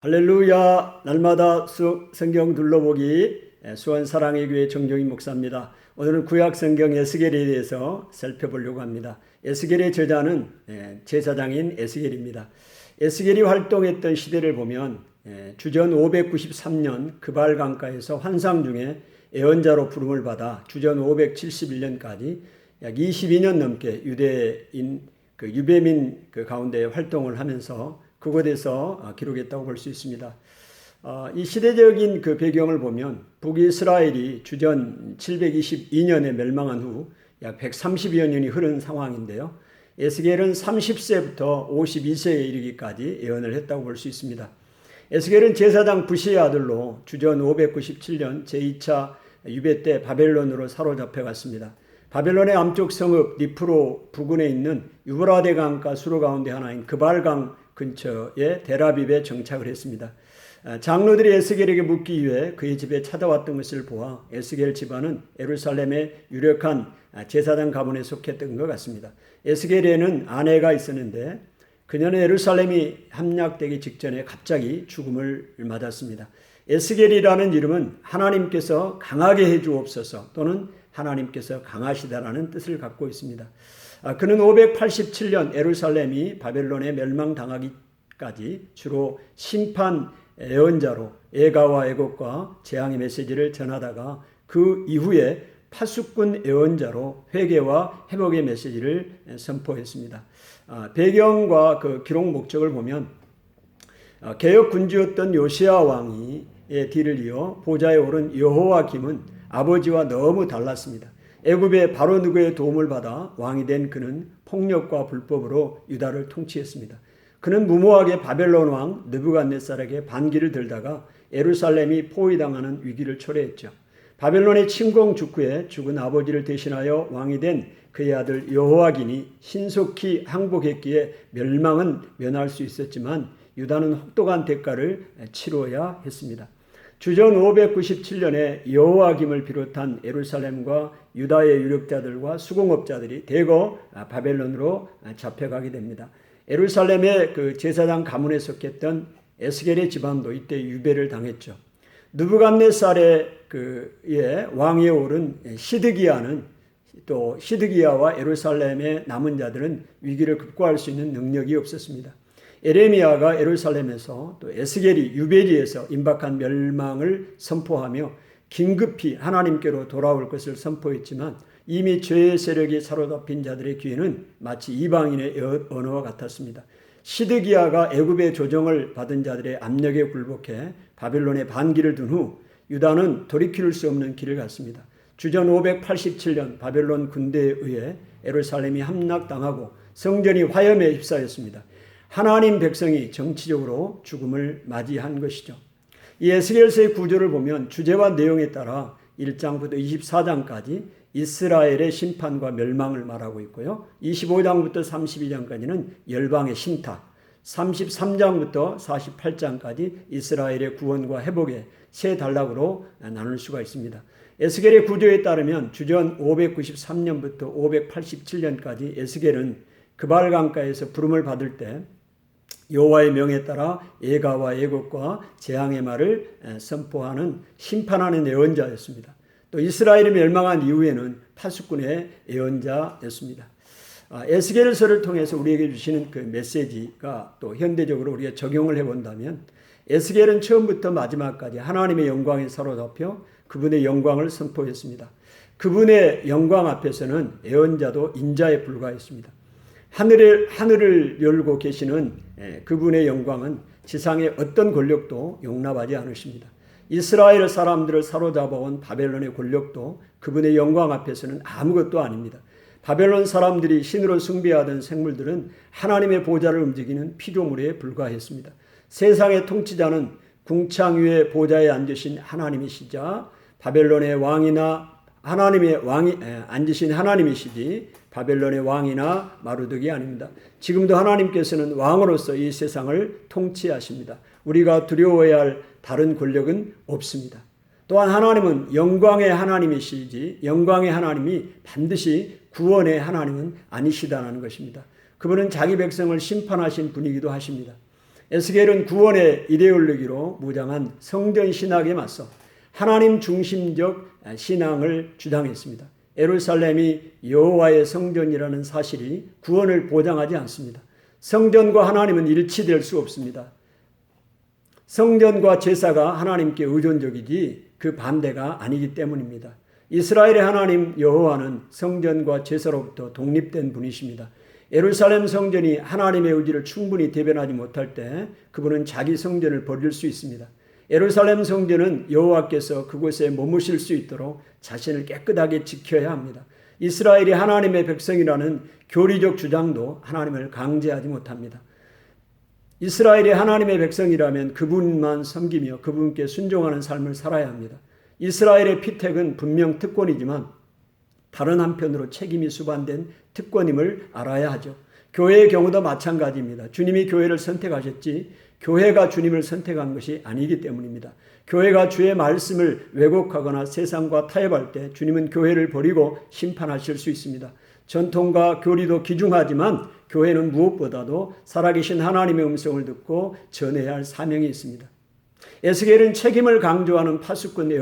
할렐루야. 날마다 성경 둘러보기 수원 사랑의 교회 정종인 목사입니다. 오늘은 구약 성경 에스겔에 대해서 살펴보려고 합니다. 에스겔의 저자는 제사장인 에스겔입니다. 에스겔이 활동했던 시대를 보면 주전 593년 그발 강가에서 환상 중에 예언자로 부름을 받아 주전 571년까지 약 22년 넘게 유대인 유배민 가운데 활동을 하면서 그곳에서 기록했다고 볼 수 있습니다. 이 시대적인 배경을 보면 북이스라엘이 주전 722년에 멸망한 후 약 130여 년이 흐른 상황인데요. 에스겔은 30세부터 52세에 이르기까지 예언을 했다고 볼 수 있습니다. 에스겔은 제사장 부시의 아들로 주전 597년 제2차 유배 때 바벨론으로 사로잡혀갔습니다. 바벨론의 남쪽 성읍 니프로 부근에 있는 유브라데 강가 수로 가운데 하나인 그발강 근처에 데라빕에 정착을 했습니다. 장로들이 에스겔에게 묻기 위해 그의 집에 찾아왔던 것을 보아 에스겔 집안은 예루살렘의 유력한 제사장 가문에 속했던 것 같습니다. 에스겔에는 아내가 있었는데 그녀는 예루살렘이 함락되기 직전에 갑자기 죽음을 맞았습니다. 에스겔이라는 이름은 하나님께서 강하게 해주옵소서 또는 하나님께서 강하시다라는 뜻을 갖고 있습니다. 그는 587년 예루살렘이 바벨론에 멸망당하기까지 주로 심판 예언자로 애가와 애곡과 재앙의 메시지를 전하다가 그 이후에 파수꾼 예언자로 회개와 회복의 메시지를 선포했습니다. 배경과 그 기록 목적을 보면 개혁 군주였던 요시야 왕의 뒤를 이어 보좌에 오른 여호와김은 아버지와 너무 달랐습니다. 애굽의 바로 누구의 도움을 받아 왕이 된 그는 폭력과 불법으로 유다를 통치했습니다. 그는 무모하게 바벨론 왕 느부갓네살에게 반기를 들다가 예루살렘이 포위당하는 위기를 초래했죠. 바벨론의 침공 직후에 죽은 아버지를 대신하여 왕이 된 그의 아들 여호와긴이 신속히 항복했기에 멸망은 면할 수 있었지만 유다는 혹독한 대가를 치러야 했습니다. 주전 597년에 여호와김을 비롯한 예루살렘과 유다의 유력자들과 수공업자들이 대거 바벨론으로 잡혀가게 됩니다. 예루살렘의 그 제사장 가문에 속했던 에스겔의 집안도 이때 유배를 당했죠. 느부갓네살의 왕위에 오른 시드기야는 또 시드기야와 예루살렘의 남은 자들은 위기를 극복할 수 있는 능력이 없었습니다. 에레미야가 예루살렘에서 또 에스겔이 유배지에서 임박한 멸망을 선포하며 긴급히 하나님께로 돌아올 것을 선포했지만 이미 죄의 세력이 사로잡힌 자들의 귀에는 마치 이방인의 언어와 같았습니다. 시드기야가 애굽의 조정을 받은 자들의 압력에 굴복해 바벨론에 반기를 둔 후 유다는 돌이킬 수 없는 길을 갔습니다. 주전 587년 바벨론 군대에 의해 예루살렘이 함락당하고 성전이 화염에 휩싸였습니다. 하나님 백성이 정치적으로 죽음을 맞이한 것이죠. 이 에스겔서의 구조를 보면 주제와 내용에 따라 1장부터 24장까지 이스라엘의 심판과 멸망을 말하고 있고요. 25장부터 32장까지는 열방의 신탁, 33장부터 48장까지 이스라엘의 구원과 회복의 세 단락으로 나눌 수가 있습니다. 에스겔의 구조에 따르면 주전 593년부터 587년까지 에스겔은 그발 강가에서 부름을 받을 때 여호와의 명에 따라 애가와 애곡과 재앙의 말을 선포하는 심판하는 예언자였습니다. 또 이스라엘이 멸망한 이후에는 파수꾼의 예언자였습니다. 에스겔서를 통해서 우리에게 주시는 그 메시지가 또 현대적으로 우리가 적용을 해본다면 에스겔은 처음부터 마지막까지 하나님의 영광에 사로잡혀 그분의 영광을 선포했습니다. 그분의 영광 앞에서는 예언자도 인자에 불과했습니다. 하늘을 열고 계시는 그분의 영광은 지상의 어떤 권력도 용납하지 않으십니다. 이스라엘 사람들을 사로잡아온 바벨론의 권력도 그분의 영광 앞에서는 아무것도 아닙니다. 바벨론 사람들이 신으로 숭배하던 생물들은 하나님의 보좌를 움직이는 피조물에 불과했습니다. 세상의 통치자는 궁창 위에 보좌에 앉으신 하나님이시자 바벨론의 왕이나 하나님의 왕이 앉으신 하나님이시지 바벨론의 왕이나 마르독이 아닙니다. 지금도 하나님께서는 왕으로서 이 세상을 통치하십니다. 우리가 두려워해야 할 다른 권력은 없습니다. 또한 하나님은 영광의 하나님이시지 영광의 하나님이 반드시 구원의 하나님은 아니시다는 것입니다. 그분은 자기 백성을 심판하신 분이기도 하십니다. 에스겔은 구원의 이데올로기로 무장한 성전 신학에 맞서 하나님 중심적 신앙을 주장했습니다. 예루살렘이 여호와의 성전이라는 사실이 구원을 보장하지 않습니다. 성전과 하나님은 일치될 수 없습니다. 성전과 제사가 하나님께 의존적이지 그 반대가 아니기 때문입니다. 이스라엘의 하나님 여호와는 성전과 제사로부터 독립된 분이십니다. 예루살렘 성전이 하나님의 의지를 충분히 대변하지 못할 때 그분은 자기 성전을 버릴 수 있습니다. 예루살렘 성전은 여호와께서 그곳에 머무실 수 있도록 자신을 깨끗하게 지켜야 합니다. 이스라엘이 하나님의 백성이라는 교리적 주장도 하나님을 강제하지 못합니다. 이스라엘이 하나님의 백성이라면 그분만 섬기며 그분께 순종하는 삶을 살아야 합니다. 이스라엘의 피택은 분명 특권이지만 다른 한편으로 책임이 수반된 특권임을 알아야 하죠. 교회의 경우도 마찬가지입니다. 주님이 교회를 선택하셨지 교회가 주님을 선택한 것이 아니기 때문입니다. 교회가 주의 말씀을 왜곡하거나 세상과 타협할 때 주님은 교회를 버리고 심판하실 수 있습니다. 전통과 교리도 귀중하지만 교회는 무엇보다도 살아계신 하나님의 음성을 듣고 전해야 할 사명이 있습니다. 에스겔은 책임을 강조하는 파수꾼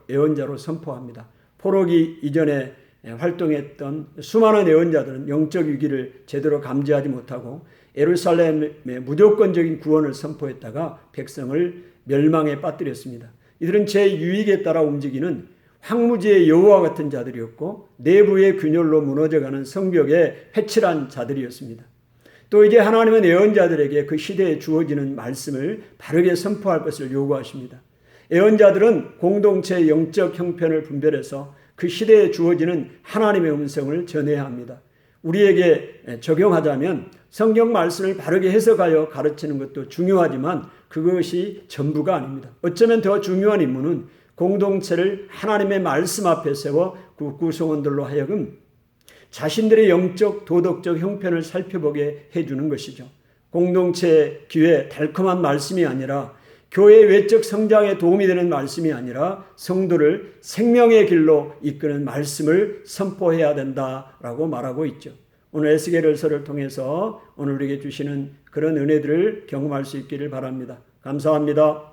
예언자로 선포합니다. 포로기 이전에 활동했던 수많은 예언자들은 영적 위기를 제대로 감지하지 못하고 예루살렘의 무조건적인 구원을 선포했다가 백성을 멸망에 빠뜨렸습니다. 이들은 제 유익에 따라 움직이는 황무지의 여호와 같은 자들이었고 내부의 균열로 무너져가는 성벽에 회칠한 자들이었습니다. 또 이제 하나님은 예언자들에게 그 시대에 주어지는 말씀을 바르게 선포할 것을 요구하십니다. 예언자들은 공동체의 영적 형편을 분별해서 그 시대에 주어지는 하나님의 음성을 전해야 합니다. 우리에게 적용하자면 성경 말씀을 바르게 해석하여 가르치는 것도 중요하지만 그것이 전부가 아닙니다. 어쩌면 더 중요한 임무는 공동체를 하나님의 말씀 앞에 세워 구성원들로 하여금 자신들의 영적 도덕적 형편을 살펴보게 해주는 것이죠. 공동체의 귀에 달콤한 말씀이 아니라 교회의 외적 성장에 도움이 되는 말씀이 아니라 성도를 생명의 길로 이끄는 말씀을 선포해야 된다라고 말하고 있죠. 오늘 에스겔서를 통해서 오늘 우리에게 주시는 그런 은혜들을 경험할 수 있기를 바랍니다. 감사합니다.